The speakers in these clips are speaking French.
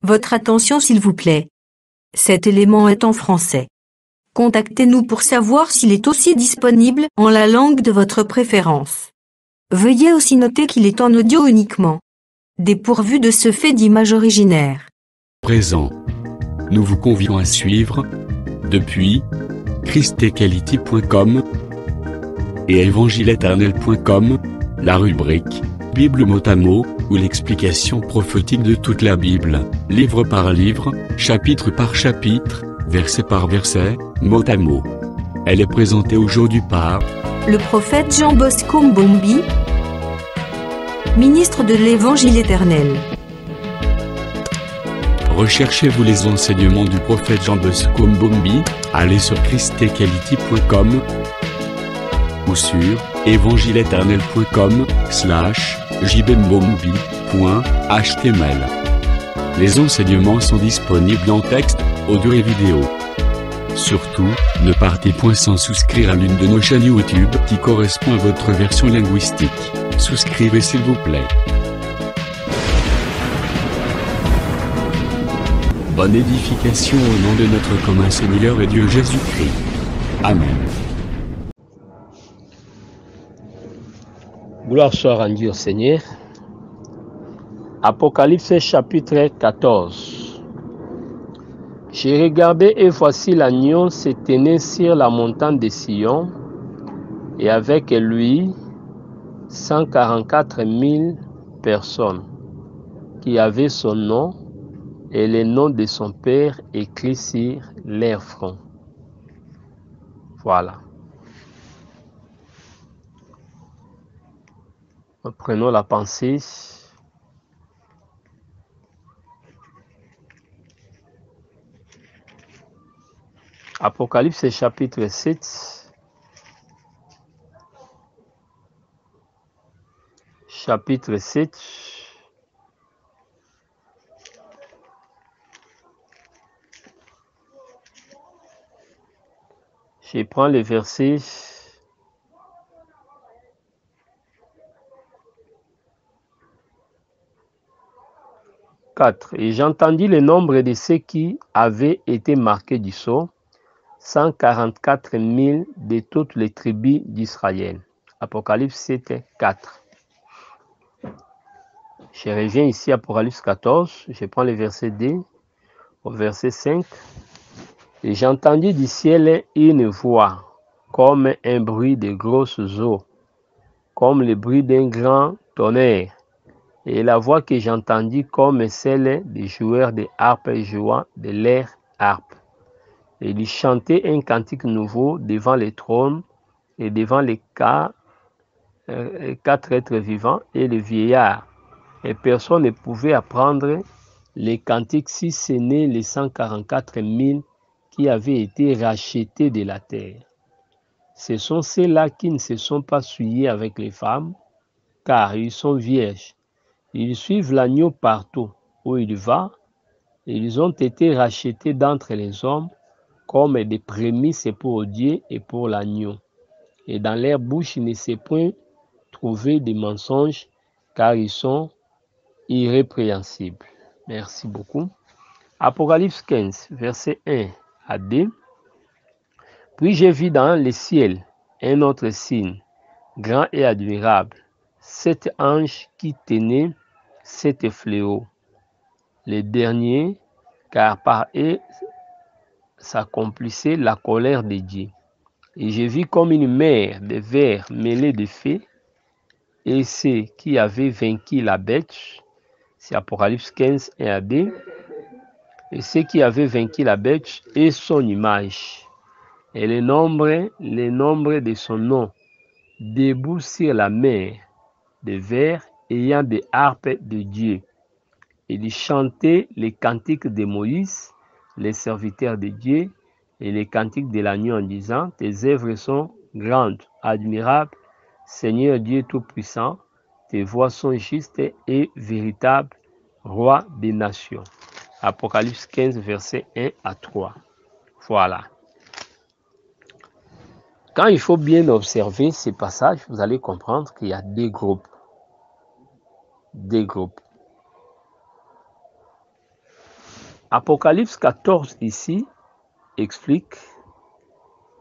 Votre attention s'il vous plaît. Cet élément est en français. Contactez-nous pour savoir s'il est aussi disponible en la langue de votre préférence. Veuillez aussi noter qu'il est en audio uniquement. Dépourvu de ce fait d'image originaire. Présent. Nous vous convions à suivre, depuis christequality.com et évangile-éternel.com, la rubrique Bible mot à mot, ou l'explication prophétique de toute la Bible, livre par livre, chapitre par chapitre, verset par verset, mot à mot. Elle est présentée aujourd'hui par le prophète Jean Bosco Mbombi, ministre de l'Évangile éternel. Recherchez-vous les enseignements du prophète Jean Bosco Mbombi, allez sur christequality.com ou sur évangile-éternel.com/jbmbombi.html. Les enseignements sont disponibles en texte, audio et vidéo. Surtout, ne partez point sans souscrire à l'une de nos chaînes YouTube qui correspond à votre version linguistique. Souscrivez s'il vous plaît. Bonne édification au nom de notre commun Seigneur et Dieu Jésus-Christ. Amen. Gloire soit rendue au Seigneur. Apocalypse chapitre 14. J'ai regardé et voici l'agneau se tenait sur la montagne de Sion, et avec lui 144 000 personnes qui avaient son nom et le nom de son père écrit sur leur front. Voilà. Prenons la pensée. Apocalypse chapitre 7. Chapitre 7. Je prends le verset 4. Et j'entendis le nombre de ceux qui avaient été marqués du sceau, 144 000 de toutes les tribus d'Israël. Apocalypse 7, 4. Je reviens ici à Apocalypse 14, je prends le verset 2 au verset 5. Et j'entendis du ciel une voix, comme un bruit de grosses eaux, comme le bruit d'un grand tonnerre. Et la voix que j'entendis comme celle des joueurs de harpe jouant de leur harpe. Et ils chantaient un cantique nouveau devant le trône et devant les quatre êtres vivants et les vieillards. Et personne ne pouvait apprendre les cantiques si ce n'est les 144 000 qui avaient été rachetés de la terre. Ce sont ceux-là qui ne se sont pas souillés avec les femmes, car ils sont vierges. Ils suivent l'agneau partout où il va, et ils ont été rachetés d'entre les hommes comme des prémices pour Dieu et pour l'agneau. Et dans leur bouche, il ne s'est point trouvé de mensonges, car ils sont irrépréhensibles. Merci beaucoup. Apocalypse 15, verset 1 à 2. Puis j'ai vu dans le ciel un autre signe, grand et admirable, 7 anges qui tenaient 7 fléaux, les derniers, car par eux s'accomplissait la colère de Dieu. Et j'ai vu comme une mer de verre mêlée de feu, et ceux qui avaient vaincu la bête, c'est Apocalypse 15, 1 à 2, et ceux qui avaient vaincu la bête et son image, et le nombre de son nom, debout sur la mer de verre, ayant des harpes de Dieu. Ils chantaient les cantiques de Moïse, les serviteurs de Dieu, et les cantiques de l'agneau en disant: tes œuvres sont grandes, admirables, Seigneur Dieu Tout-Puissant, tes voies sont justes et véritables, Roi des nations. Apocalypse 15, versets 1 à 3. Voilà. Quand il faut bien observer ces passages, vous allez comprendre qu'il y a deux groupes. Deux groupes. Apocalypse 14 ici explique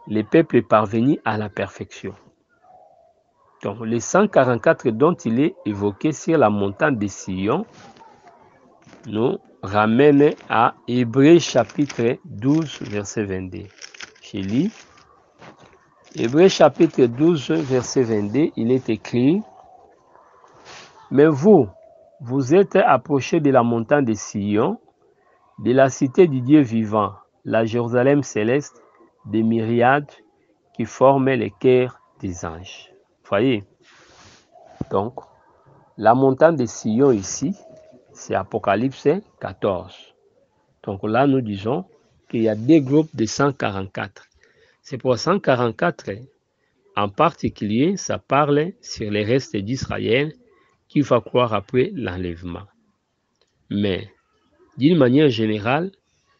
les peuples parvenus à la perfection. Donc, les 144 dont il est évoqué sur la montagne de Sion nous ramènent à Hébreux chapitre 12, verset 22. Je lis. Hébreux chapitre 12, verset 22, il est écrit: mais vous êtes approchés de la montagne de Sion, de la cité du Dieu vivant, la Jérusalem céleste, des myriades qui forment les cœurs des anges. Voyez? Donc, la montagne de Sion ici, c'est Apocalypse 14. Donc là, nous disons qu'il y a deux groupes de 144. C'est pour 144, en particulier, ça parle sur les restes d'Israël qui va croire après l'enlèvement. Mais, d'une manière générale,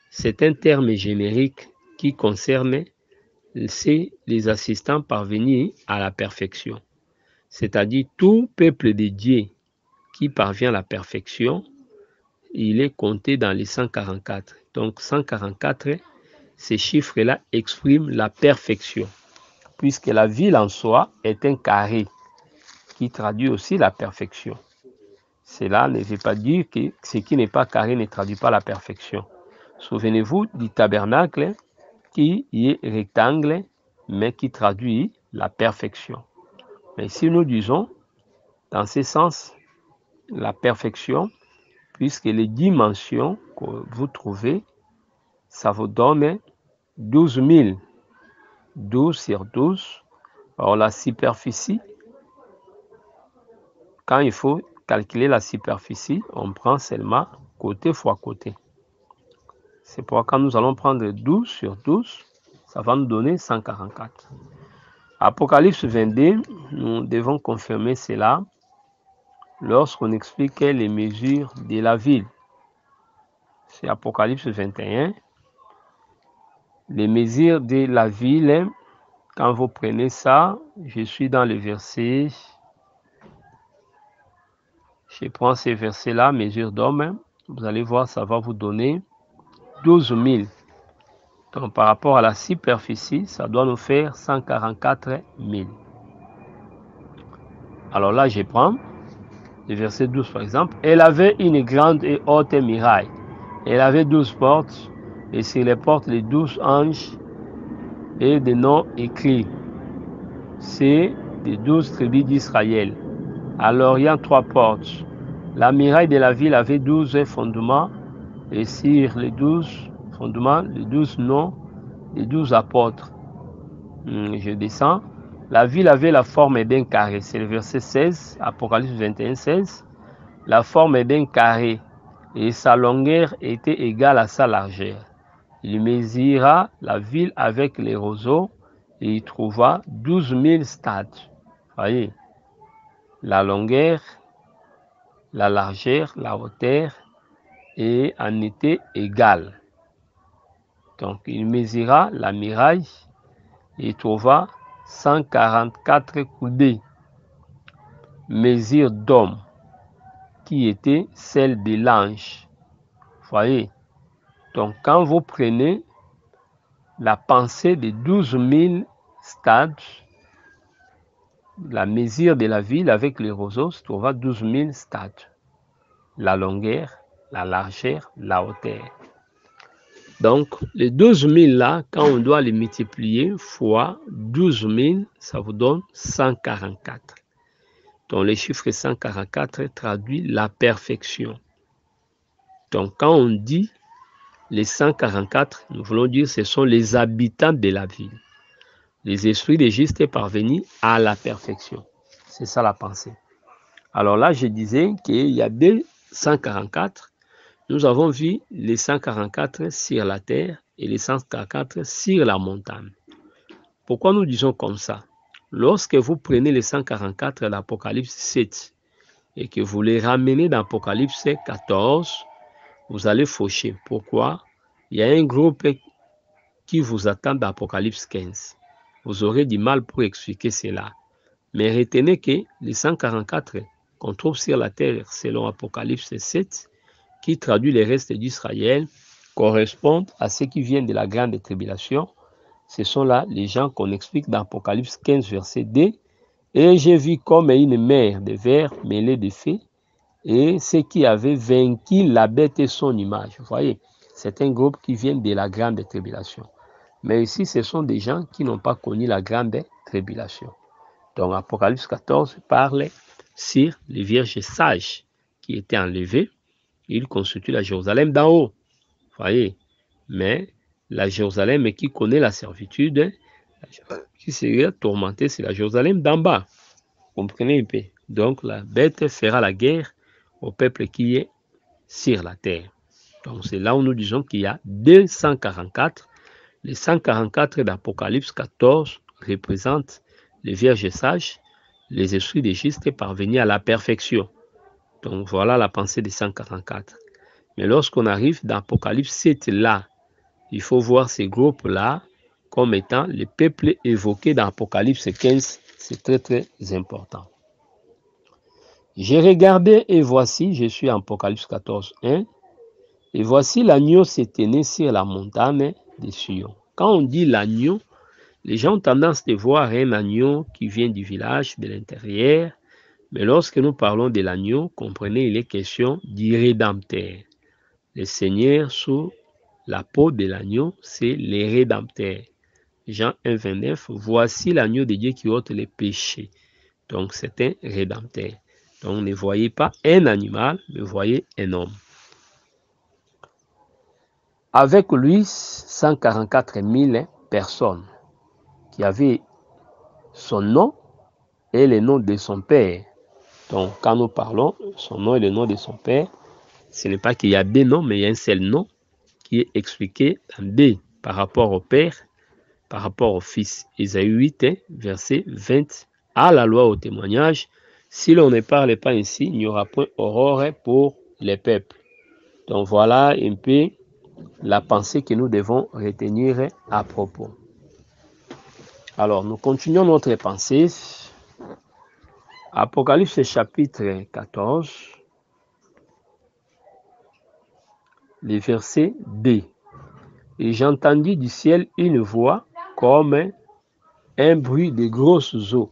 c'est un terme générique qui concerne les assistants parvenus à la perfection. C'est-à-dire tout peuple de Dieu qui parvient à la perfection, il est compté dans les 144. Donc 144, ces chiffres-là expriment la perfection, puisque la ville en soi est un carré qui traduit aussi la perfection. Cela ne veut pas dire que ce qui n'est pas carré ne traduit pas la perfection. Souvenez-vous du tabernacle qui est rectangle, mais qui traduit la perfection. Mais si nous disons, dans ce sens, la perfection, puisque les dimensions que vous trouvez, ça vous donne 12 000. 12 sur 12. Alors la superficie, quand il faut calculer la superficie, on prend seulement côté fois côté. C'est pourquoi quand nous allons prendre 12 sur 12, ça va nous donner 144. Apocalypse 22, nous devons confirmer cela lorsqu'on explique les mesures de la ville. C'est Apocalypse 21. Les mesures de la ville, quand vous prenez ça, je suis dans le verset, je prends ces versets-là, mesure d'homme, vous allez voir, ça va vous donner 12 000. Donc par rapport à la superficie, ça doit nous faire 144 000. Alors là, je prends le verset 12 par exemple. Elle avait une grande et haute muraille. Elle avait 12 portes, et sur les portes, les 12 anges et des noms écrits. C'est des 12 tribus d'Israël. À l'Orient, 3 portes. La muraille de la ville avait 12 fondements, et sur les 12 fondements, les 12 noms, les 12 apôtres. Je descends. La ville avait la forme d'un carré. C'est le verset 16, Apocalypse 21, 16. La forme d'un carré, et sa longueur était égale à sa largeur. Il mesura la ville avec les roseaux, et il trouva 12 000 stades. Voyez, la longueur, la largeur, la hauteur, et en était égale. Donc, il mesura la muraille, et il trouva 144 coudées, mesure d'homme, qui était celle de l'ange. Voyez, donc quand vous prenez la pensée de 12 000 stades, la mesure de la ville avec les roseaux se trouve à 12 000 stades. La longueur, la largeur, la hauteur. Donc, les 12 000 là, quand on doit les multiplier fois 12 000, ça vous donne 144. Donc, le chiffre 144 traduit la perfection. Donc, quand on dit les 144, nous voulons dire que ce sont les habitants de la ville. Les esprits des justes parvenus à la perfection. C'est ça la pensée. Alors là, je disais qu'il y a des 144. Nous avons vu les 144 sur la terre et les 144 sur la montagne. Pourquoi nous disons comme ça? Lorsque vous prenez les 144 de l'Apocalypse 7 et que vous les ramenez dans l'Apocalypse 14, vous allez faucher. Pourquoi? Il y a un groupe qui vous attend dans l'Apocalypse 15. Vous aurez du mal pour expliquer cela. Mais retenez que les 144 qu'on trouve sur la terre selon Apocalypse 7, qui traduit les restes d'Israël, correspondent à ceux qui viennent de la grande tribulation. Ce sont là les gens qu'on explique dans Apocalypse 15, verset 2. Et j'ai vu comme une mer de verre mêlée de feu, et ceux qui avaient vaincu la bête et son image. Vous voyez, c'est un groupe qui vient de la grande tribulation. Mais ici, ce sont des gens qui n'ont pas connu la grande tribulation. Donc, Apocalypse 14 parle sur les vierges sages qui étaient enlevées. Ils constituent la Jérusalem d'en haut. Vous voyez, mais la Jérusalem qui connaît la servitude, qui serait tourmentée, c'est la Jérusalem d'en bas. Vous comprenez un peu? Donc, la bête fera la guerre au peuple qui est sur la terre. Donc, c'est là où nous disons qu'il y a 244. Les 144 d'Apocalypse 14 représentent les vierges sages, les esprits des justes parvenus à la perfection. Donc, voilà la pensée des 144. Mais lorsqu'on arrive dans Apocalypse 7, là, il faut voir ces groupes-là comme étant les peuples évoqués dans Apocalypse 15. C'est très, très important. J'ai regardé et voici, je suis en Apocalypse 14, 1. Et voici l'agneau s'éteignait sur la montagne de Sion. Quand on dit l'agneau, les gens ont tendance de voir un agneau qui vient du village, de l'intérieur. Mais lorsque nous parlons de l'agneau, comprenez, il est question du Rédempteur. Le Seigneur sous la peau de l'agneau, c'est le Rédempteur. Jean 1, 29, voici l'agneau de Dieu qui ôte les péchés. Donc c'est un Rédempteur. Donc ne voyez pas un animal, mais voyez un homme. Avec lui, 144 000 personnes qui avaient son nom et le nom de son père. Donc quand nous parlons son nom et le nom de son père, ce n'est pas qu'il y a deux noms, mais il y a un seul nom qui est expliqué en deux par rapport au père, par rapport au fils. Ésaïe 8, verset 20. À la loi, au témoignage, si l'on ne parle pas ainsi, il n'y aura point aurore pour les peuples. Donc voilà un peu la pensée que nous devons retenir à propos. Alors, nous continuons notre pensée. Apocalypse chapitre 14, le verset 2. Et j'entendis du ciel une voix comme un bruit de grosses eaux.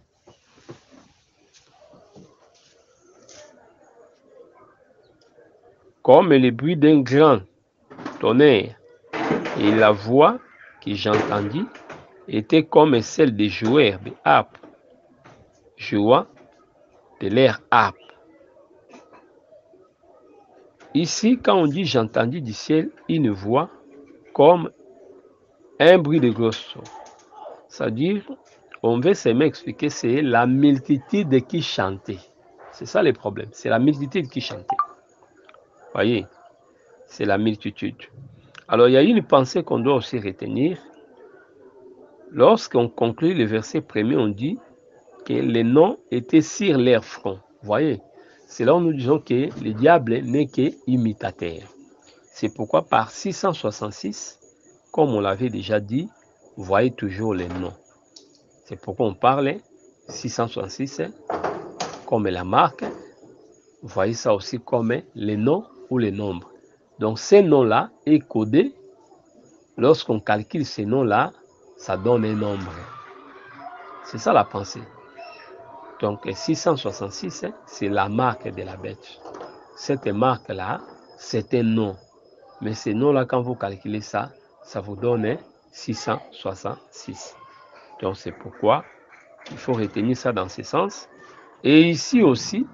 Comme le bruit d'un grand tonnerre. Et la voix que j'entendis était comme celle des joueurs de harpe, jouant de l'air harpe. Ici, quand on dit j'entendis du ciel une voix comme un bruit de grosses eaux, c'est-à-dire, on veut seulement expliquer, c'est la multitude qui chantait. C'est ça le problème, c'est la multitude qui chantait. Voyez, c'est la multitude. Alors, il y a une pensée qu'on doit aussi retenir. Lorsqu'on conclut le verset premier, on dit que les noms étaient sur leur front. Vous voyez, c'est là où nous disons que le diable n'est qu'imitateur. C'est pourquoi par 666, comme on l'avait déjà dit, vous voyez toujours les noms. C'est pourquoi on parle 666 comme la marque. Vous voyez ça aussi comme les noms ou les nombres. Donc ces noms-là est codé. Lorsqu'on calcule ces noms-là, ça donne un nombre. C'est ça la pensée. Donc 666, c'est la marque de la bête. Cette marque-là, c'est un nom. Mais ces noms-là, quand vous calculez ça, ça vous donne 666. Donc c'est pourquoi il faut retenir ça dans ce sens. Et ici aussi,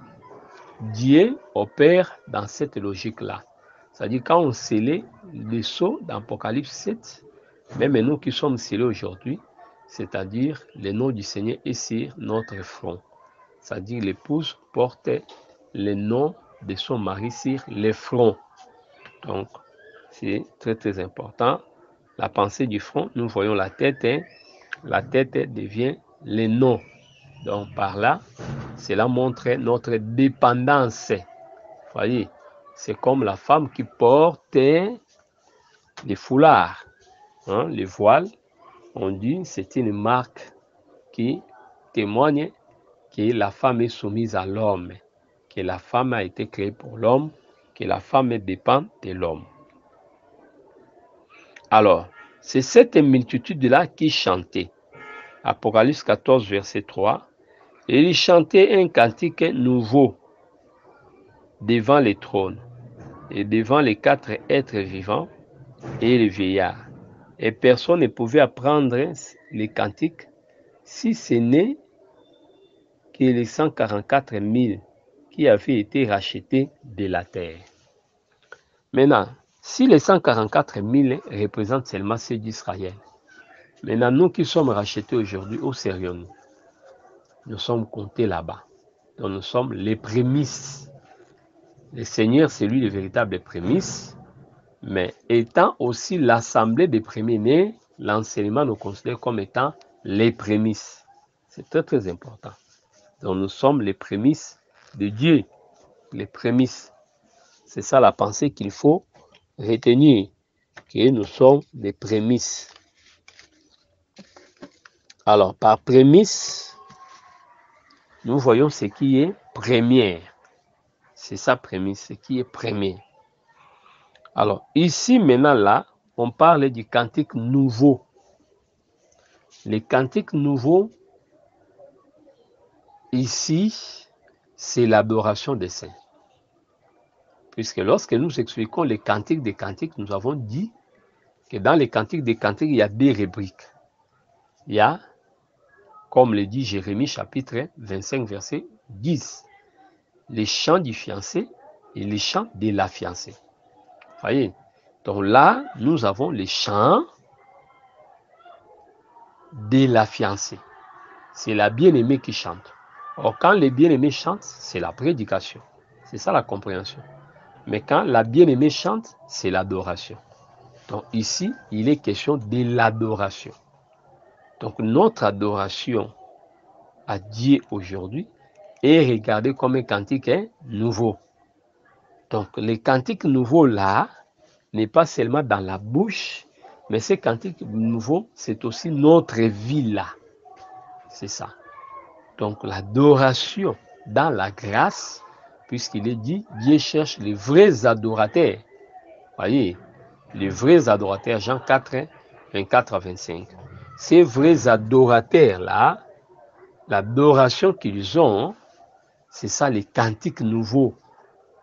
Dieu opère dans cette logique-là. C'est-à-dire quand on scellait les sceaux d'Apocalypse 7, même nous qui sommes scellés aujourd'hui, c'est-à-dire le nom du Seigneur est sur notre front. C'est-à-dire l'épouse porte le nom de son mari sur le front. Donc, c'est très très important. La pensée du front, nous voyons la tête. La tête devient le nom. Donc, par là, cela montre notre dépendance. Vous voyez, c'est comme la femme qui porte les foulards, les voiles. On dit c'est une marque qui témoigne que la femme est soumise à l'homme, que la femme a été créée pour l'homme, que la femme dépend de l'homme. Alors, c'est cette multitude-là qui chantait. Apocalypse 14, verset 3. Et ils chantaient un cantique nouveau devant les trônes et devant les 4 êtres vivants et les vieillards. Et personne ne pouvait apprendre les cantiques si ce n'est que les 144 000 qui avaient été rachetés de la terre. Maintenant, si les 144 000 représentent seulement ceux d'Israël, maintenant nous qui sommes rachetés aujourd'hui, où serions-nous? Nous sommes comptés là-bas. Donc nous sommes les prémices. Le Seigneur, c'est lui le véritable prémices, mais étant aussi l'assemblée des premiers-nés, l'enseignement nous considère comme étant les prémices. C'est très très important. Donc nous sommes les prémices de Dieu, les prémices. C'est ça la pensée qu'il faut retenir, que nous sommes les prémices. Alors par prémisse, nous voyons ce qui est première. C'est ça prémisse, ce qui est premier. Alors ici maintenant là, on parle du cantique nouveau. Les cantiques nouveaux, ici, c'est l'adoration des saints. Puisque lorsque nous expliquons les cantiques des cantiques, nous avons dit que dans les cantiques des cantiques, il y a deux rubriques. Il y a, comme le dit Jérémie chapitre 25, verset 10, les chants du fiancé et les chants de la fiancée. Voyez, donc là, nous avons les chants de la fiancée. C'est la bien-aimée qui chante. Or, quand les bien-aimés chantent, c'est la prédication. C'est ça la compréhension. Mais quand la bien-aimée chante, c'est l'adoration. Donc ici, il est question de l'adoration. Donc notre adoration à Dieu aujourd'hui est regardée comme un cantique nouveau. Donc les cantiques nouveaux là, n'est pas seulement dans la bouche, mais ces cantiques nouveaux, c'est aussi notre vie là. C'est ça. Donc l'adoration dans la grâce, puisqu'il est dit, Dieu cherche les vrais adorateurs. Voyez, les vrais adorateurs, Jean 4, 24 à 25. Ces vrais adorateurs-là, l'adoration qu'ils ont, c'est ça les cantiques nouveaux.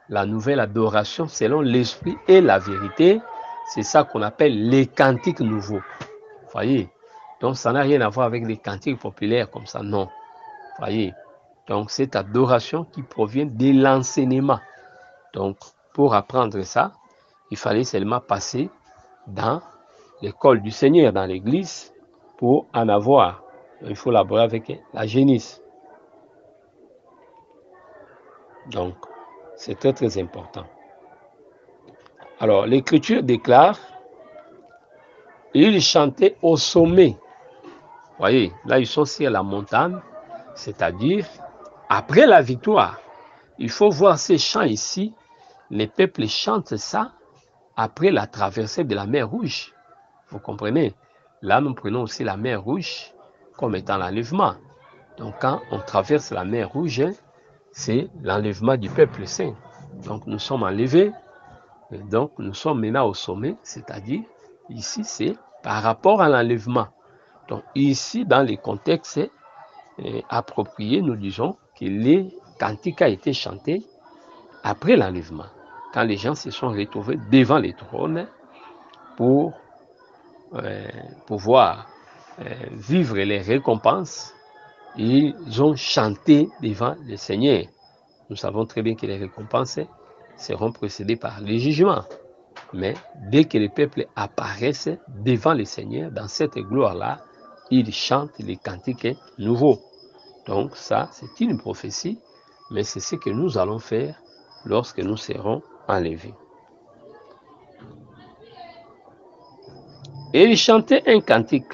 La nouvelle adoration selon l'esprit et la vérité, c'est ça qu'on appelle les cantiques nouveaux. Voyez, donc ça n'a rien à voir avec les cantiques populaires comme ça, non. Voyez, donc cette adoration qui provient de l'enseignement. Donc pour apprendre ça, il fallait seulement passer dans l'école du Seigneur, dans l'église, pour en avoir. Il faut l'aborder avec la génisse. Donc, c'est très très important. Alors, l'Écriture déclare, ils chantaient au sommet. Vous voyez, là ils sont sur la montagne, c'est-à-dire après la victoire. Il faut voir ces chants ici. Les peuples chantent ça après la traversée de la mer Rouge. Vous comprenez? Là, nous prenons aussi la mer Rouge comme étant l'enlèvement. Donc, quand on traverse la mer Rouge, c'est l'enlèvement du peuple saint. Donc, nous sommes enlevés. Donc, nous sommes maintenant au sommet, c'est-à-dire, ici, c'est par rapport à l'enlèvement. Donc, ici, dans les contextes appropriés, nous disons que les cantiques ont été chantés après l'enlèvement, quand les gens se sont retrouvés devant les trônes pour pouvoir vivre les récompenses, ils ont chanté devant le Seigneur. Nous savons très bien que les récompenses seront précédées par les jugements. Mais dès que les peuples apparaissent devant le Seigneur, dans cette gloire-là, ils chantent les cantiques nouveaux. Donc ça, c'est une prophétie, mais c'est ce que nous allons faire lorsque nous serons enlevés. Et ils chantaient un cantique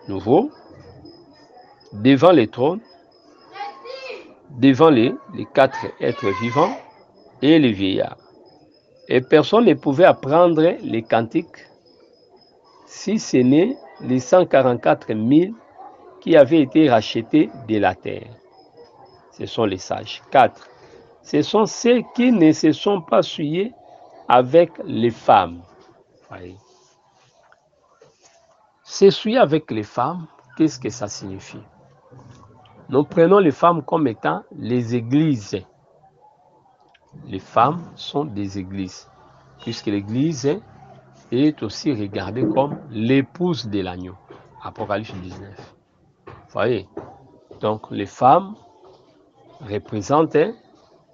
nouveau devant les trônes, devant les 4 êtres vivants et les vieillards. Et personne ne pouvait apprendre les cantiques si ce n'est les 144 000 qui avaient été rachetés de la terre. Ce sont les sages. 4. Ce sont ceux qui ne se sont pas souillés avec les femmes. Voyez. S'essuyer avec les femmes, qu'est-ce que ça signifie? Nous prenons les femmes comme étant les églises. Les femmes sont des églises, puisque l'église est aussi regardée comme l'épouse de l'agneau. Apocalypse 19. Vous voyez? Donc les femmes représentent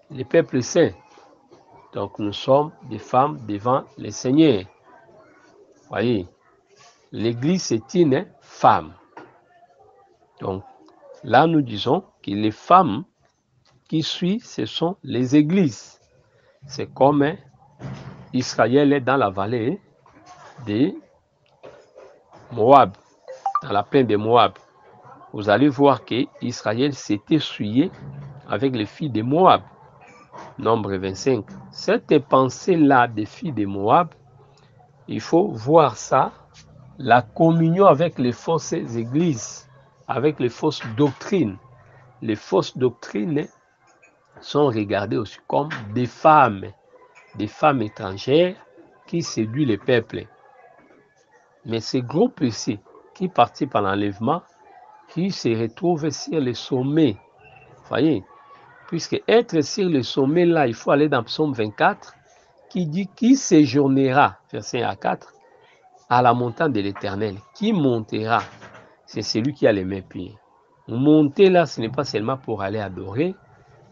les peuples saints. Donc nous sommes des femmes devant le Seigneur. Vous voyez? L'église est une femme. Donc là nous disons que les femmes qui suivent, ce sont les églises. C'est comme Israël est dans la vallée de Moab, dans la plaine de Moab. Vous allez voir que Israël s'est essuyé avec les filles de Moab. Nombre 25. Cette pensée-là des filles de Moab, il faut voir ça, la communion avec les fausses églises, avec les fausses doctrines. Les fausses doctrines sont regardées aussi comme des femmes étrangères qui séduisent les peuples. Mais ces groupes ici, qui participent à l'enlèvement, qui se retrouvent sur le sommet, vous voyez, puisque être sur le sommet là, il faut aller dans Psaume 24, qui dit qui séjournera, verset 1 à 4, à la montagne de l'Éternel, qui montera, c'est celui qui a les mains pures. Monter là, ce n'est pas seulement pour aller adorer,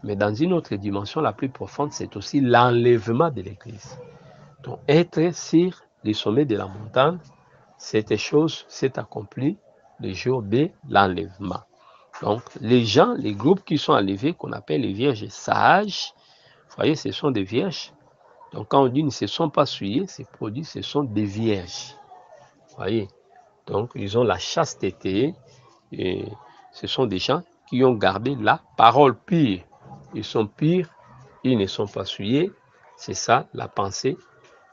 mais dans une autre dimension la plus profonde, c'est aussi l'enlèvement de l'Église. Donc être sur le sommet de la montagne, cette chose s'est accomplie le jour de l'enlèvement. Donc les gens, les groupes qui sont enlevés, qu'on appelle les vierges sages, vous voyez, ce sont des vierges. Donc quand on dit ne se sont pas souillés, ces produits, ce sont des vierges. Vous voyez, donc ils ont la chasteté, et ce sont des gens qui ont gardé la parole pure. Ils sont purs, ils ne sont pas souillés. C'est ça la pensée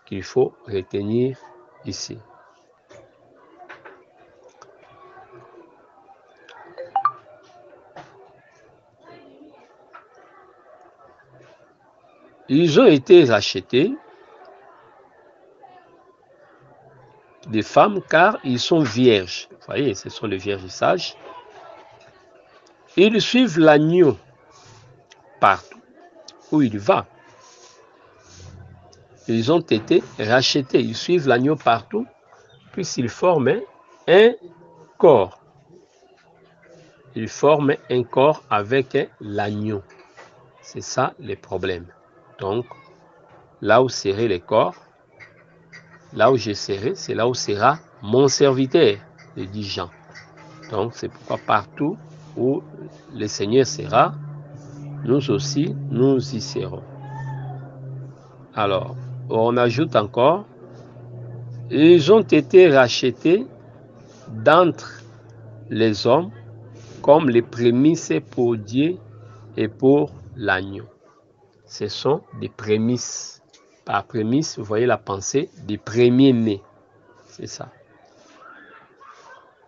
qu'il faut retenir ici. Ils ont été achetés des femmes car ils sont vierges. Vous voyez, ce sont les vierges sages. Ils suivent l'agneau partout où il va. Ils ont été rachetés. Ils suivent l'agneau partout puisqu'ils forment un corps. Ils forment un corps avec l'agneau. C'est ça le problème. Donc, là où serait le corps, là où je serai, c'est là où sera mon serviteur, le dit Jean. Donc, c'est pourquoi partout où le Seigneur sera, nous aussi, nous y serons. Alors, on ajoute encore, ils ont été rachetés d'entre les hommes comme les prémices pour Dieu et pour l'agneau. Ce sont des prémices. Par prémisse, vous voyez la pensée des premiers-nés. C'est ça.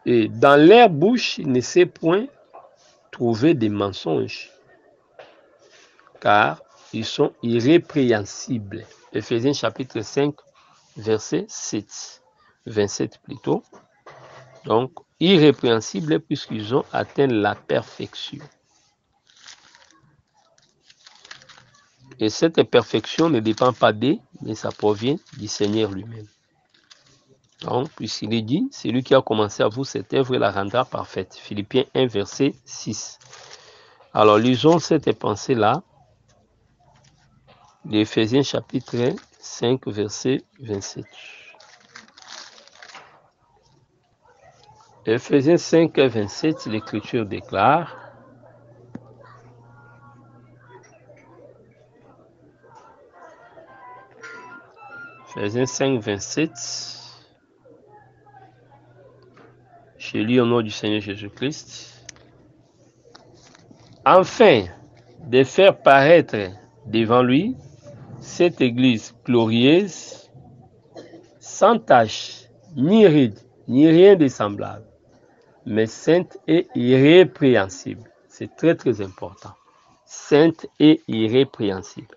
Et dans leur bouche, il ne s'est point trouvé des mensonges, car ils sont irrépréhensibles. Éphésiens chapitre 5, verset 7. 27 plutôt. Donc, irrépréhensibles puisqu'ils ont atteint la perfection. Et cette perfection ne dépend pas d'eux, mais ça provient du Seigneur lui-même. Donc, puisqu'il est dit, celui qui a commencé à vous cette œuvre la rendra parfaite. Philippiens 1, verset 6. Alors, lisons cette pensée-là d'Éphésiens chapitre 5, verset 27. Éphésiens 5, 27, l'Écriture déclare: Éphésiens 5, 27. Je lis au nom du Seigneur Jésus-Christ. Enfin, de faire paraître devant lui cette église glorieuse, sans tache, ni ride, ni rien de semblable, mais sainte et irrépréhensible. C'est très très important. Sainte et irrépréhensible.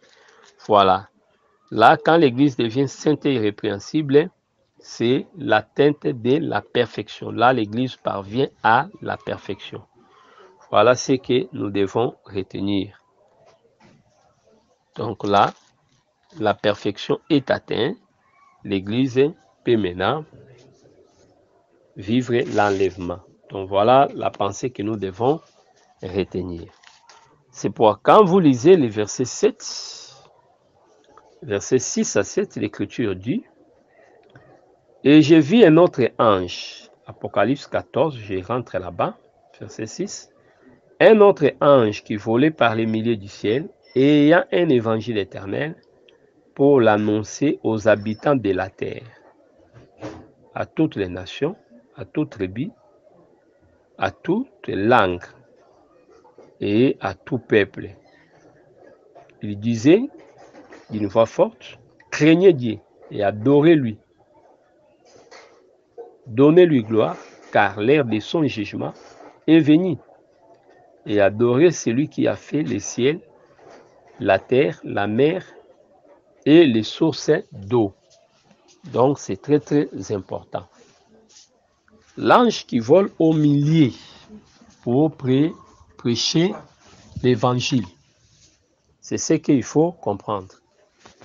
Voilà. Là, quand l'église devient sainte et irrépréhensible, c'est l'atteinte de la perfection. Là, l'Église parvient à la perfection. Voilà ce que nous devons retenir. Donc là, la perfection est atteinte. L'Église peut maintenant vivre l'enlèvement. Donc voilà la pensée que nous devons retenir. C'est pourquoi quand vous lisez les versets 7, versets 6 à 7, l'Écriture dit: et j'ai vu un autre ange. Apocalypse 14, je rentre là-bas, verset 6. Un autre ange qui volait par les milliers du ciel, ayant un évangile éternel pour l'annoncer aux habitants de la terre, à toutes les nations, à toute tribu, à toute langue et à tout peuple. Il disait d'une voix forte: craignez Dieu et adorez-lui. Donnez-lui gloire, car l'heure de son jugement est venue. Et adorez celui qui a fait les ciels, la terre, la mer et les sources d'eau. Donc c'est très très important. L'ange qui vole au milieu pour prêcher l'évangile. C'est ce qu'il faut comprendre.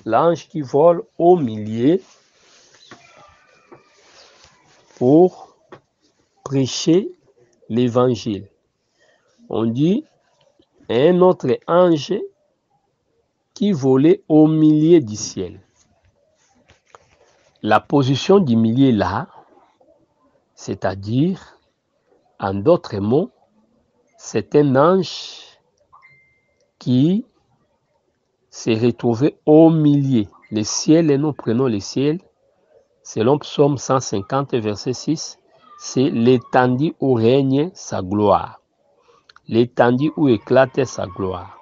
L'ange qui vole au milieu pour prêcher l'évangile. On dit un autre ange qui volait au milieu du ciel. La position du milieu là, c'est-à-dire, en d'autres mots, c'est un ange qui s'est retrouvé au milieu. Le ciel, et nous prenons le ciel, selon Psaume 150, verset 6, c'est l'étendue où règne sa gloire. L'étendue où éclate sa gloire.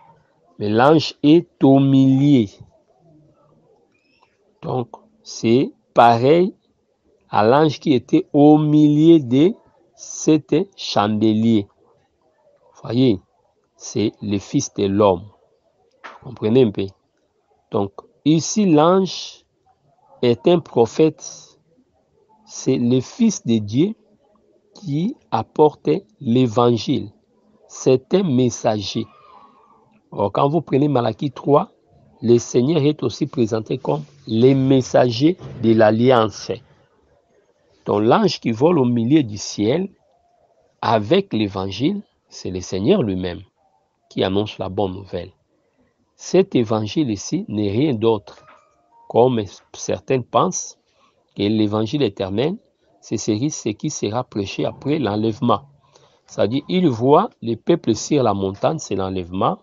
Mais l'ange est au milieu. Donc, c'est pareil à l'ange qui était au milieu de cet chandelier. Vous voyez, c'est le Fils de l'homme. Comprenez un peu. Donc, ici, l'ange est un prophète. C'est le Fils de Dieu qui apporte l'évangile. C'est un messager. Alors, quand vous prenez Malachie 3, le Seigneur est aussi présenté comme les messagers de l'alliance. Donc l'ange qui vole au milieu du ciel avec l'évangile, c'est le Seigneur lui-même qui annonce la bonne nouvelle. Cet évangile ici n'est rien d'autre, comme certains pensent, que l'évangile éternel, c'est ce qui sera prêché après l'enlèvement. C'est-à-dire, il voit le peuple sur la montagne, c'est l'enlèvement,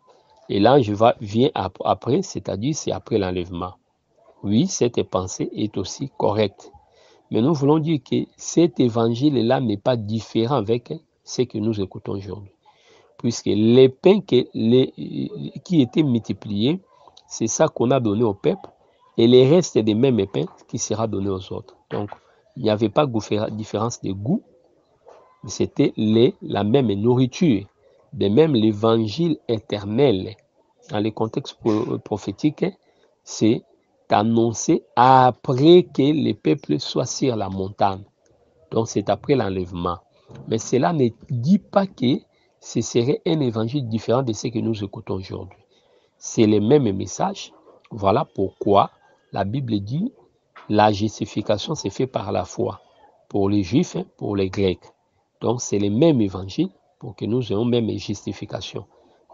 et l'ange vient après, c'est-à-dire c'est après l'enlèvement. Oui, cette pensée est aussi correcte. Mais nous voulons dire que cet évangile-là n'est pas différent avec ce que nous écoutons aujourd'hui. Puisque les pains qui étaient multipliés, c'est ça qu'on a donné au peuple, et les restes des mêmes pains qui sera donné aux autres. Donc, il n'y avait pas différence de goût, mais c'était la même nourriture. De même, l'évangile éternel, dans le contexte prophétique, c'est annoncé après que le peuple soit sur la montagne. Donc, c'est après l'enlèvement. Mais cela ne dit pas que ce serait un évangile différent de ce que nous écoutons aujourd'hui. C'est le même message. Voilà pourquoi la Bible dit la justification se fait par la foi. Pour les Juifs, pour les Grecs. Donc, c'est le même évangile pour que nous ayons même justification.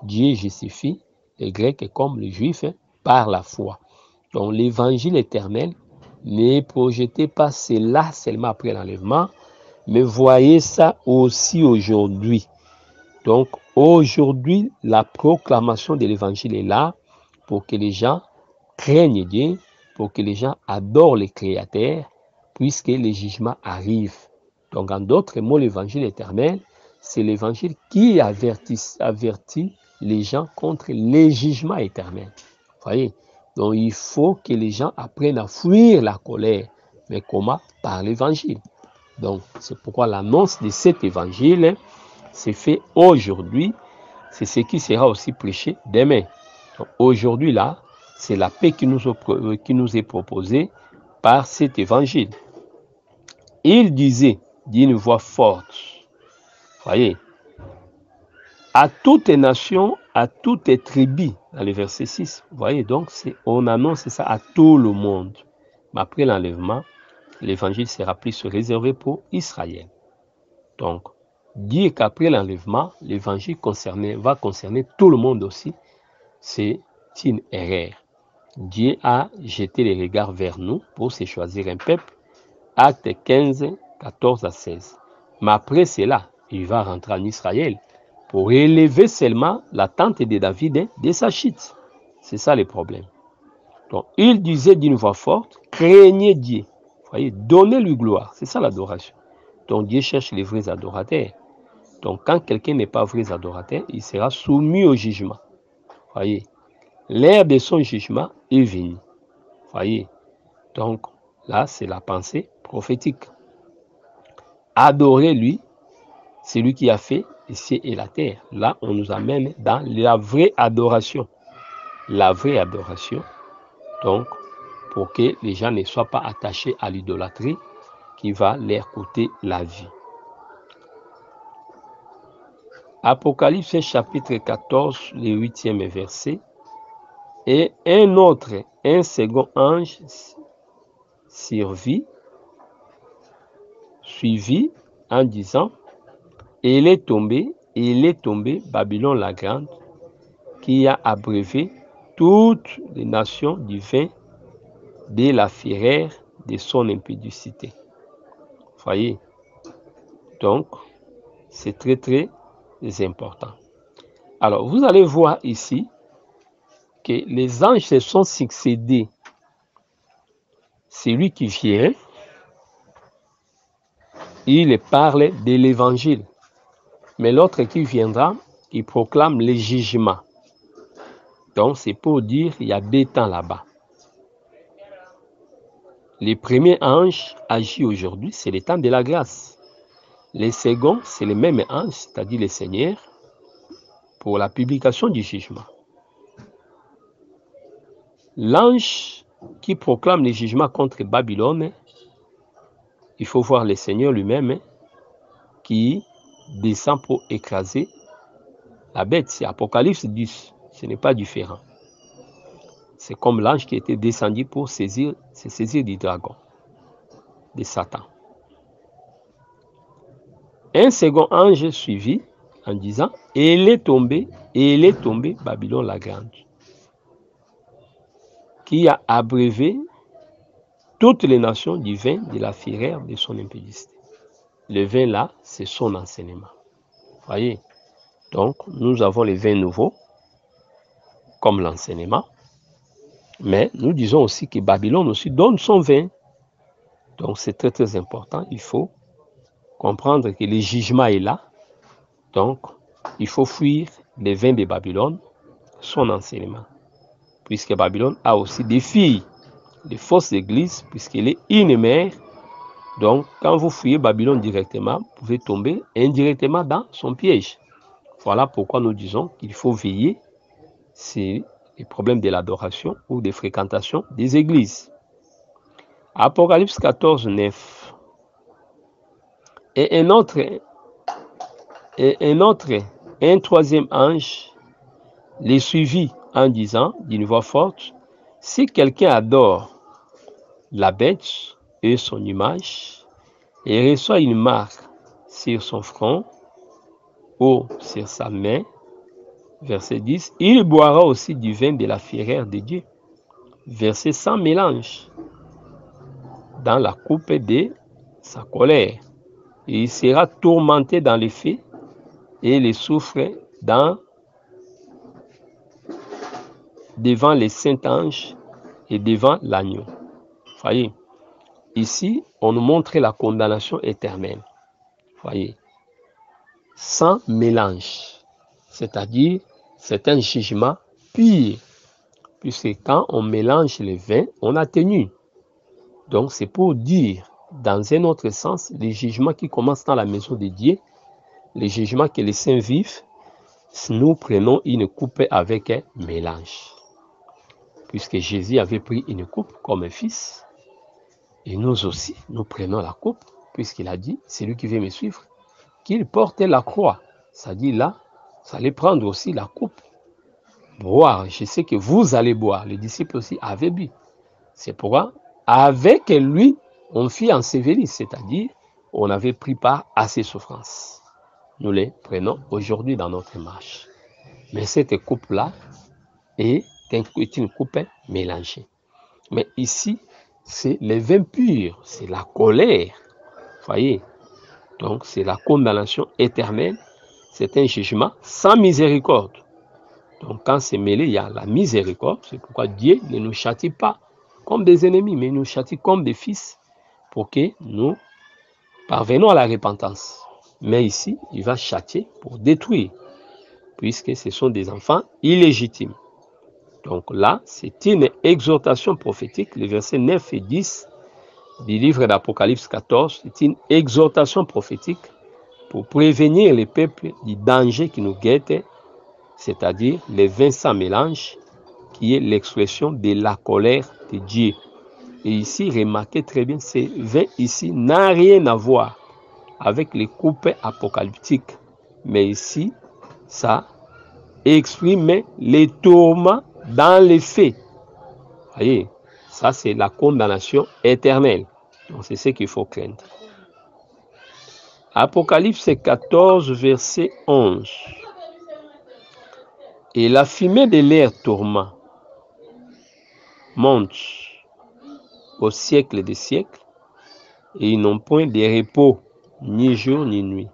Dieu justifie les Grecs comme les Juifs par la foi. Donc, l'évangile éternel ne projetait pas cela seulement après l'enlèvement, mais voyez ça aussi aujourd'hui. Donc, aujourd'hui, la proclamation de l'évangile est là pour que les gens craignent Dieu, pour que les gens adorent le Créateur, puisque le jugement arrive. Donc, en d'autres mots, l'évangile éternel, c'est l'évangile qui avertit les gens contre les jugements éternels. Vous voyez? Donc, il faut que les gens apprennent à fuir la colère. Mais comment? Par l'évangile. Donc, c'est pourquoi l'annonce de cet évangile s'est fait aujourd'hui. C'est ce qui sera aussi prêché demain. Donc, aujourd'hui, là, c'est la paix qui nous est proposée par cet évangile. Il disait d'une voix forte, voyez, à toutes les nations, à toutes les tribus, dans le verset 6. Vous voyez, donc on annonce ça à tout le monde. Mais après l'enlèvement, l'évangile sera plus réservé pour Israël. Donc, dire qu'après l'enlèvement, l'évangile va concerner tout le monde aussi, c'est une erreur. Dieu a jeté les regards vers nous pour se choisir un peuple. Acte 15, 14 à 16. Mais après cela, il va rentrer en Israël pour élever seulement la tente de David de sa chute. C'est ça le problème. Donc, il disait d'une voix forte, craignez Dieu. Voyez, donnez-lui gloire. C'est ça l'adoration. Donc, Dieu cherche les vrais adorateurs. Donc, quand quelqu'un n'est pas vrai adorateur, il sera soumis au jugement. Voyez, l'heure de son jugement est venue. Voyez, donc là, c'est la pensée prophétique. Adorez-lui, c'est lui qui a fait les cieux et la terre. Là, on nous amène dans la vraie adoration. La vraie adoration, donc, pour que les gens ne soient pas attachés à l'idolâtrie qui va leur coûter la vie. Apocalypse chapitre 14, le 8e verset. Et un second ange suivit en disant, il est tombé, Babylone la grande, qui a abreuvé toutes les nations du vin de la fureur de son impudicité. Voyez, donc, c'est très très important. Alors, vous allez voir ici que les anges se sont succédés. Celui qui vient, il parle de l'évangile. Mais l'autre qui viendra, il proclame le jugement. Donc, c'est pour dire qu'il y a 2 temps là-bas. Le premier ange agit aujourd'hui, c'est le temps de la grâce. Le second, c'est le même ange, c'est-à-dire le Seigneur, pour la publication du jugement. L'ange qui proclame le jugement contre Babylone, il faut voir le Seigneur lui-même qui descend pour écraser la bête. C'est Apocalypse 10, ce n'est pas différent. C'est comme l'ange qui était descendu pour se saisir du dragon, de Satan. Un second ange suivit en disant, il est tombé, Babylone la grande, qui a abreuvé toutes les nations du vin de la fureur de son impudicité. Le vin là, c'est son enseignement. Voyez, donc nous avons les vins nouveaux comme l'enseignement, mais nous disons aussi que Babylone aussi donne son vin. Donc c'est très très important. Il faut comprendre que le jugement est là. Donc il faut fuir les vins de Babylone, son enseignement, puisque Babylone a aussi des filles, des fausses églises, puisqu'elle est une mère. Donc, quand vous fuyez Babylone directement, vous pouvez tomber indirectement dans son piège. Voilà pourquoi nous disons qu'il faut veiller sur les problèmes de l'adoration ou des fréquentations des églises. Apocalypse 14, 9. Et un troisième ange les suivit en disant d'une voix forte, si quelqu'un adore la bête et son image, et reçoit une marque sur son front ou sur sa main, verset 10, il boira aussi du vin de la fureur de Dieu, versé sans mélange, dans la coupe de sa colère. Et il sera tourmenté dans les feux et les soufre devant les saints anges et devant l'agneau. Voyez, ici, on nous montre la condamnation éternelle. Voyez, sans mélange. C'est-à-dire, c'est un jugement pire. Puisque quand on mélange les vins, on atténue. Donc, c'est pour dire, dans un autre sens, les jugements qui commencent dans la maison de Dieu, les jugements que les saints vivent, nous prenons une coupe avec un mélange. Puisque Jésus avait pris une coupe comme un fils, et nous aussi, nous prenons la coupe puisqu'il a dit, c'est lui qui veut me suivre, qu'il portait la croix. Ça dit là, vous allez prendre aussi la coupe. Boire, je sais que vous allez boire. Les disciples aussi avaient bu. C'est pourquoi, avec lui, on fit ensevelir, c'est-à-dire, on avait pris part à ses souffrances. Nous les prenons aujourd'hui dans notre marche. Mais cette coupe-là est une coupe mélangée. Mais ici, c'est les vins purs, c'est la colère. Vous voyez? Donc, c'est la condamnation éternelle. C'est un jugement sans miséricorde. Donc, quand c'est mêlé, il y a la miséricorde. C'est pourquoi Dieu ne nous châtie pas comme des ennemis, mais nous châtie comme des fils pour que nous parvenons à la repentance. Mais ici, il va châtier pour détruire, puisque ce sont des enfants illégitimes. Donc là, c'est une exhortation prophétique. Les versets 9 et 10 du livre d'Apocalypse 14, c'est une exhortation prophétique pour prévenir les peuples du danger qui nous guette, c'est-à-dire les vins sans mélange, qui est l'expression de la colère de Dieu. Et ici, remarquez très bien, ces vins ici n'ont rien à voir avec les coupes apocalyptiques. Mais ici, ça exprime les tourments dans les faits. Voyez, ça c'est la condamnation éternelle. Donc c'est ce qu'il faut craindre. Apocalypse 14, verset 11. Et la fumée de leur tourment monte au siècle des siècles, et ils n'ont point de repos, ni jour ni nuit.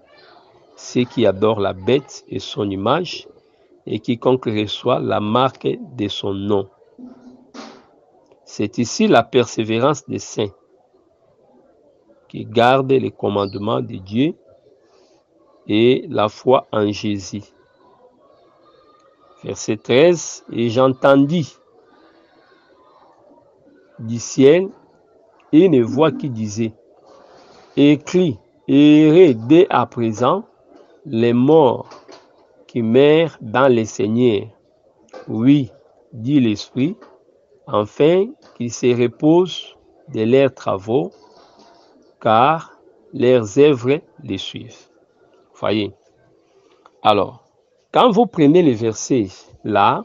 Ceux qui adorent la bête et son image, et quiconque reçoit la marque de son nom. C'est ici la persévérance des saints, qui gardent les commandements de Dieu et la foi en Jésus. Verset 13, et j'entendis du ciel une voix qui disait, écris, errez dès à présent les morts qui meurent dans les Seigneurs. Oui, dit l'Esprit, afin qu'ils se reposent de leurs travaux, car leurs œuvres les suivent. Voyez. Alors, quand vous prenez les versets là,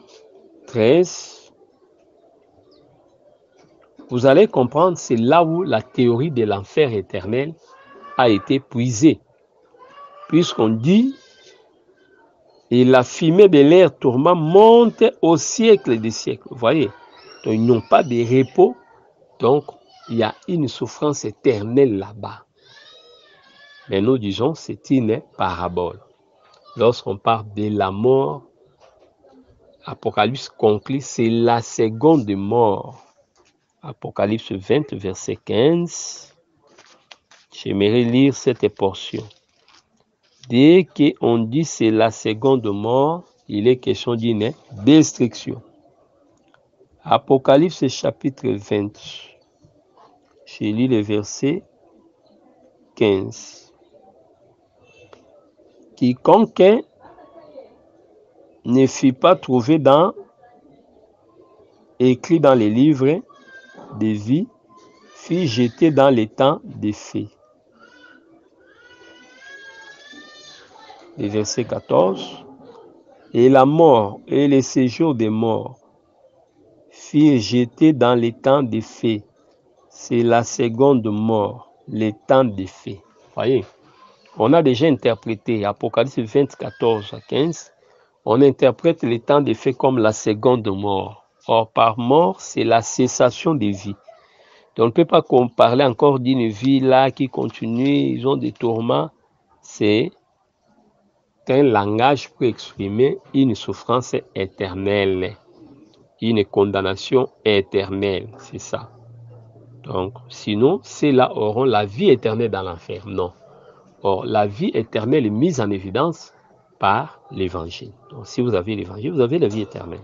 13, vous allez comprendre, c'est là où la théorie de l'enfer éternel a été puisée. Puisqu'on dit, et la fumée de leur tourment monte au siècle des siècles. Vous voyez, donc ils n'ont pas de repos, donc il y a une souffrance éternelle là-bas. Mais nous disons, c'est une parabole. Lorsqu'on parle de la mort, Apocalypse conclut, c'est la seconde mort. Apocalypse 20, verset 15. J'aimerais lire cette portion. Dès qu'on dit c'est la seconde mort, il est question d'une destruction. Apocalypse chapitre 20. Je lis le verset 15. Quiconque ne fut pas trouvé écrit dans les livres de vie, fut jeté dans les temps des feux. Le verset 14. Et la mort et le séjour des morts furent jetés dans les temps des feux. C'est la seconde mort, les temps des feux. Voyez, on a déjà interprété Apocalypse 20, 14 à 15. On interprète les temps des feux comme la seconde mort. Or, par mort, c'est la cessation des vies. Donc, on ne peut pas parler encore d'une vie là qui continue, ils ont des tourments. C'est un langage pour exprimer une souffrance éternelle, une condamnation éternelle, c'est ça. Donc, sinon, ceux-là auront la vie éternelle dans l'enfer. Non. Or, la vie éternelle est mise en évidence par l'évangile. Donc, si vous avez l'évangile, vous avez la vie éternelle.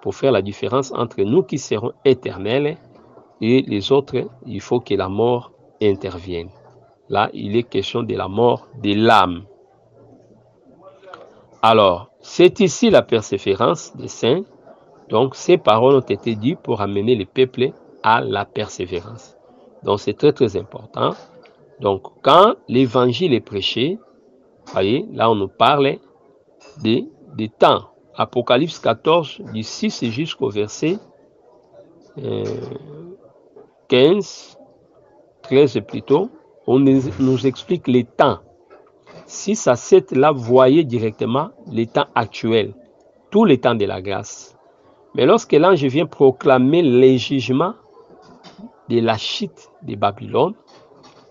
Pour faire la différence entre nous qui serons éternels et les autres, il faut que la mort intervienne. Là, il est question de la mort de l'âme. Alors, c'est ici la persévérance des saints. Donc, ces paroles ont été dites pour amener les peuples à la persévérance. Donc, c'est très, très important. Donc, quand l'évangile est prêché, voyez, là on nous parle des temps. Apocalypse 14, du 6 jusqu'au verset 15, 13 plutôt, on nous explique les temps. 6 à 7, là, vous voyez directement les temps actuels, tous les temps de la grâce. Mais lorsque l'ange vient proclamer les jugements de la chute de Babylone,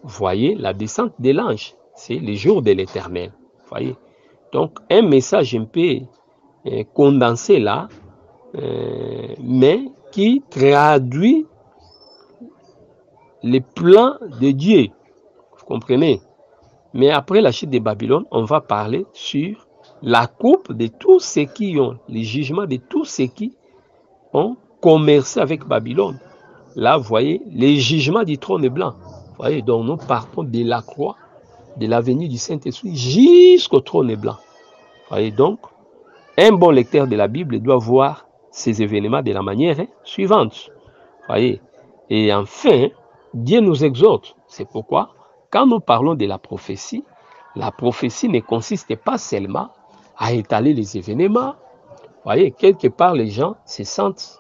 vous voyez la descente de l'ange, c'est le jour de l'Éternel. Voyez. Donc, un message un peu condensé là, mais qui traduit les plans de Dieu. Vous comprenez? Mais après la chute de Babylone, on va parler sur la coupe de tous ceux qui ont, les jugements de tous ceux qui ont commercé avec Babylone. Là, vous voyez, les jugements du trône blanc. Vous voyez, donc nous partons de la croix, de la venue du Saint-Esprit jusqu'au trône blanc. Vous voyez, donc, un bon lecteur de la Bible doit voir ces événements de la manière suivante. Vous voyez, et enfin, Dieu nous exhorte. C'est pourquoi, quand nous parlons de la prophétie ne consiste pas seulement à étaler les événements. Vous voyez, quelque part, les gens se sentent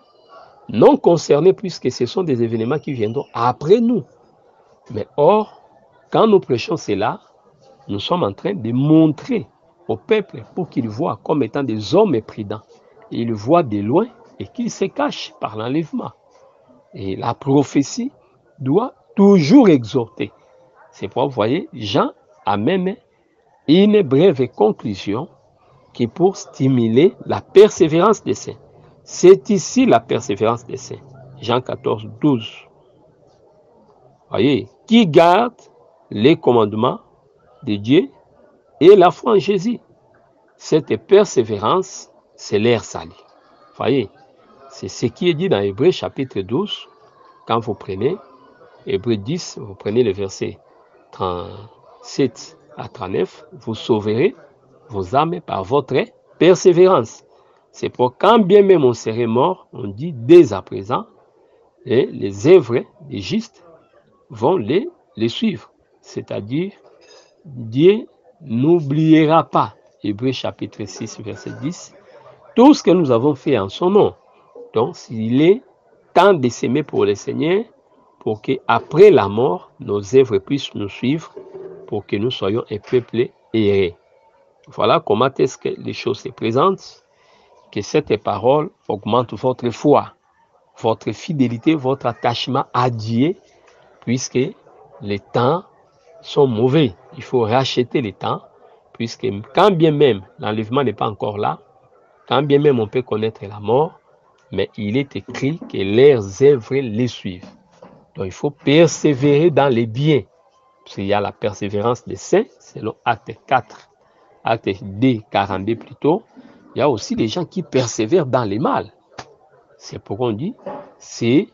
non concernés puisque ce sont des événements qui viendront après nous. Mais or, quand nous prêchons cela, nous sommes en train de montrer au peuple pour qu'ils voient comme étant des hommes prudents. Ils voient de loin et qu'ils se cachent par l'enlèvement. Et la prophétie doit toujours exhorter. C'est pourquoi vous voyez, Jean a même une brève conclusion qui est pour stimuler la persévérance des saints. C'est ici la persévérance des saints. Jean 14, 12. Voyez, qui garde les commandements de Dieu et la foi en Jésus. Cette persévérance, c'est l'air sali. Voyez, c'est ce qui est dit dans Hébreux chapitre 12. Quand vous prenez Hébreux 10, vous prenez le verset 37 à 39, vous sauverez vos âmes par votre persévérance. C'est pour quand bien même on serait mort, on dit dès à présent, et les œuvres des justes vont les suivre. C'est-à-dire, Dieu n'oubliera pas, Hébreux chapitre 6, verset 10, tout ce que nous avons fait en son nom. Donc, il est temps de s'aimer pour le Seigneur, pour qu'après la mort, nos œuvres puissent nous suivre, pour que nous soyons un peuple erré. Voilà comment est-ce que les choses se présentent, que cette parole augmente votre foi, votre fidélité, votre attachement à Dieu, puisque les temps sont mauvais. Il faut racheter les temps, puisque quand bien même l'enlèvement n'est pas encore là, quand bien même on peut connaître la mort, mais il est écrit que leurs œuvres les suivent. Donc il faut persévérer dans les biens. Parce qu'il y a la persévérance des saints, selon Acte 4, Acte 2, 42 plutôt. Il y a aussi des gens qui persévèrent dans les mal. C'est pourquoi on dit, ceux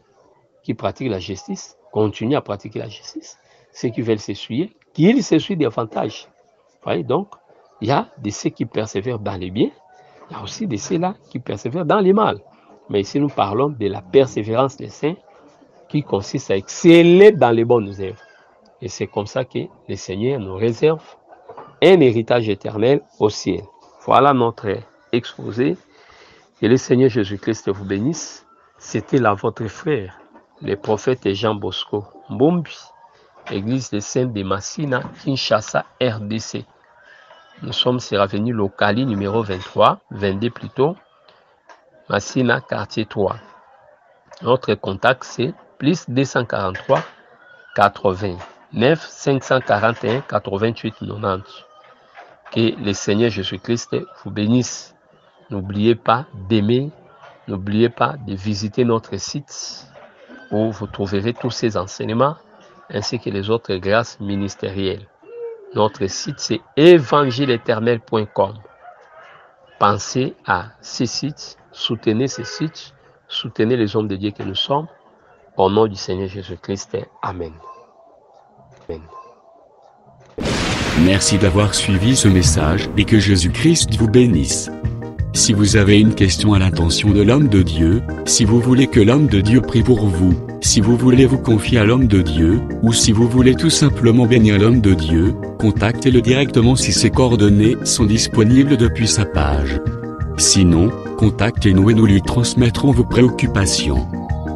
qui pratiquent la justice, continuent à pratiquer la justice. Ceux qui veulent s'essuyer, qu'ils s'essuient davantage. Vous voyez, donc, il y a de ceux qui persévèrent dans les biens, il y a aussi de ceux-là qui persévèrent dans les mal. Mais ici, nous parlons de la persévérance des saints qui consiste à exceller dans les bonnes œuvres. Et c'est comme ça que le Seigneur nous réserve un héritage éternel au ciel. Voilà notre exposé. Que le Seigneur Jésus-Christ vous bénisse. C'était là votre frère, le prophète Jean Bosco Mbombi, Église des Saints de Massina, Kinshasa, RDC. Nous sommes sur avenue Locali numéro 23, 22 plutôt, Massina, quartier 3. Notre contact c'est plus 243 89 541 88 90. Que le Seigneur Jésus-Christ vous bénisse. N'oubliez pas d'aimer, n'oubliez pas de visiter notre site où vous trouverez tous ces enseignements ainsi que les autres grâces ministérielles. Notre site c'est évangile-éternel.com. Pensez à ces sites, soutenez ces sites, soutenez les hommes de Dieu que nous sommes. Au nom du Seigneur Jésus-Christ, Amen. Amen. Merci d'avoir suivi ce message et que Jésus-Christ vous bénisse. Si vous avez une question à l'intention de l'homme de Dieu, si vous voulez que l'homme de Dieu prie pour vous, si vous voulez vous confier à l'homme de Dieu, ou si vous voulez tout simplement bénir l'homme de Dieu, contactez-le directement si ses coordonnées sont disponibles depuis sa page. Sinon, contactez-nous et nous lui transmettrons vos préoccupations.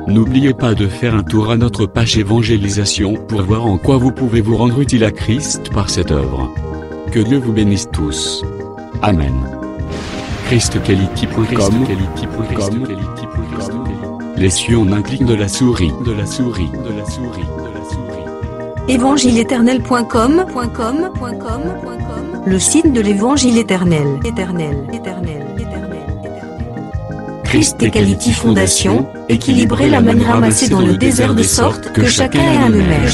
N'oubliez pas de faire un tour à notre page évangélisation pour voir en quoi vous pouvez vous rendre utile à Christ par cette œuvre. Que Dieu vous bénisse tous. Amen. ChristQuality.com. Les cieux en un clic de la souris. Évangile-éternel.com, le site de l'Évangile éternel. Christ et Quality Fondation, équilibrer la manne ramassée dans le désert de sorte que chacun ait un de mer.